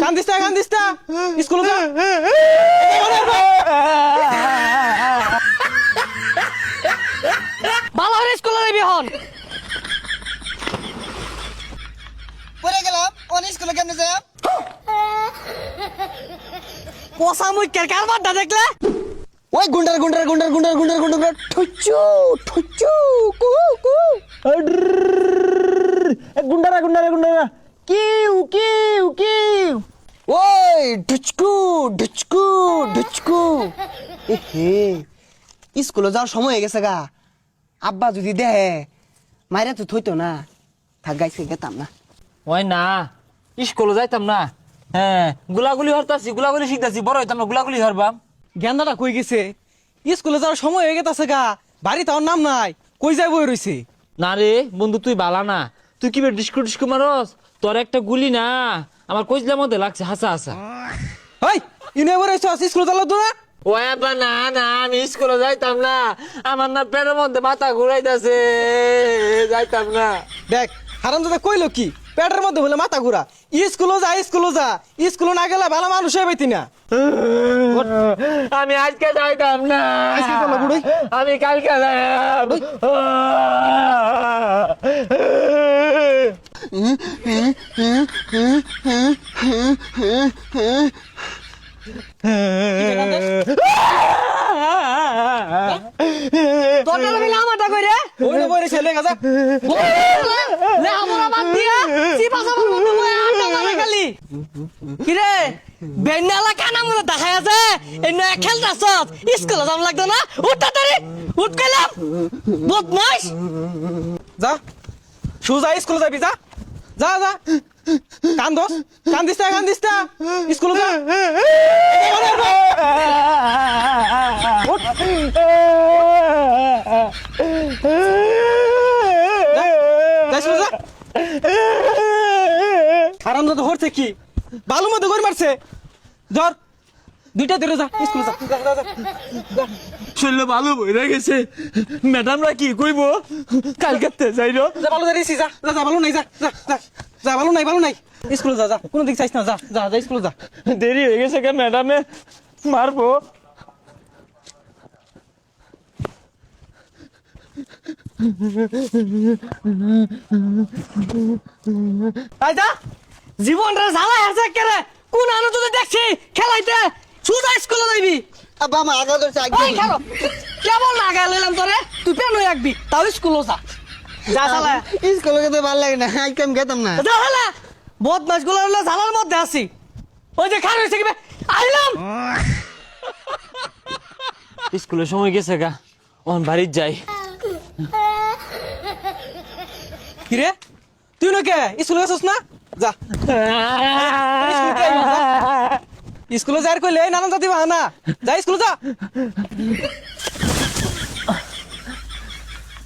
কান্দিস না স্কুলে যা ভালো করে স্কুলে যাবি হন পড়ে গেলাম অন স্কুলে কেমনে যাই পোষা মুখের কারবারটা দেখলে ওই গুন্ডার ঠুচু কু কু গুন্ডারা কিউ ওই ঢুচকু এহে স্কুলে যাওয়ার সময় হয়ে গেছে গা আব্বা যদি দেহে মাইরা তো থইতো না থাক গাইছে গেতাম না ওই না স্কুলে যাইতাম না হ্যাঁ গুলাগুলি হরতাছি গুলাগুলি শিখতাছি বড় হইতাম না গুলাগুলি হরবাম গেন্দাটা কই গেছে স্কুলে যাওয়ার সময় হয়ে গেছে গা বাড়ি তার নাম নাই কই যাই বই রইছে না রে বন্ধু তুই বালা না তুই কি ডিস্কু মারস তোর একটা গুলি না আমার কইজলার মধ্যে লাগছে হাসা ওই ইউনিভার স্কুলে চালাও তো না ওই আব্বা না আমি স্কুলে যাইতাম না আমার না পেটের মধ্যে মাথা ঘুরাইতাছে যাইতাম না দেখ হারামজাদা কইলো কি পেটের মধ্যে হলে মাথা ঘুরা স্কুলে যা স্কুলে না গেলে ভালো মানুষ হয়ে পাইতি না আমি আজকে যাইতাম না আজকে চলো বুড়ি। আমি কালকে যাইতাম তোর মিলে আমারটা কই রে ওই না বই রইছে লে গাজা লে আমরা বাদ দিয়া চিপা সাবার মতো বই আড্ডা মারা খালি কি রে বেন্নালা কানা মনে দেখাই আছে এনে খেলতাছ স্কুলে যাম লাগতো না উঠ তাড়াতাড়ি উঠ কইলাম বদমাইশ যা সুজা স্কুলে যাবি যা কান্দিস না স্কুলে যা হারামজাদা হরছে কি বালু মধ্যে গড় মারছে ধর দুইটা ধরে যা স্কুলে যা শরীর ভালো বইরা গেছে ম্যাডামরা কি কইব কালকে যাইল যা ভালো দাঁড়িয়েছি যা ভালো নাই যা ভালো নাই স্কুলে যা কোনো দিক চাইছ না যা স্কুলে যা দেরি হয়ে গেছে কে ম্যাডামে মারবো আইদা জীবনটা ঝালাই আছে কেরে কোন আনো তো দেখছি খেলাইতে সুজা স্কুলে যাইবি আব্বা আমার আগা ধরছে ওই খারো কেমন লাগা লইলাম তোরে তুই পেন একবি তাও স্কুলে যা শালা স্কুলে যেতে ভালো লাগে না আজকে আমি গেতাম না যা শালা বদমাস গুলো হলো ঝালার মধ্যে আছি ওই যে খার হইছে কি আইলাম স্কুলের সময় গেছে গা ওন বাড়ির যাই কিরে তুই না কে স্কুলে গেছস না যা স্কুলে যাই কইলে নানান জাতি বাহানা যা স্কুলে যা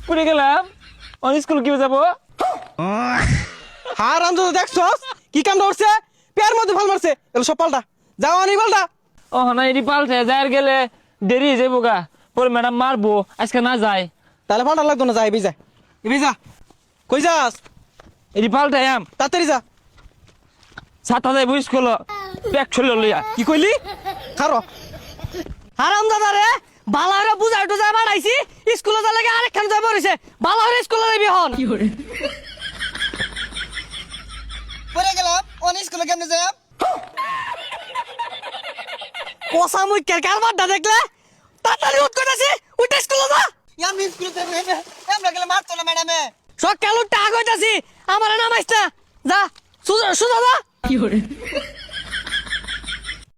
পড়ে গেলাম অন স্কুল কি যাবো হারামজাদা দেখছস কি কাম করছে পেয়ার মধ্যে ভাল মারছে এলো সব পাল্টা যাও আনি পাল্টা ও না এটি পাল্টে যাই গেলে দেরি হয়ে যাবো গা পরে ম্যাডাম মারবো আজকে না যায় তাহলে পাল্টা লাগতো না যা এবি যা কই যাস এটি পাল্টে আম তাড়াতাড়ি যা সাতটা যাইবো স্কুল ব্যাগ চলে লইয়া কি কইলি খারো হারাম দাদা রে বালারে বুঝাই টুজাই বাড়াইছি স্কুলে যা লাগে আরেকখান যাই পড়িছে বালারে স্কুলে যাবি হন পড়ে গেলাম অন স্কুলে কেমনে যাই পোষা মুখের কারবারটা দেখলে তাড়াতাড়ি উঠ কইতাছি উঠ স্কুলে যা আমি স্কুলে যাই আমরা গেলে মারতো না ম্যাডামে সকাল উঠতে আগ হইতাছি আমার নামাইছ না যা সুজা যা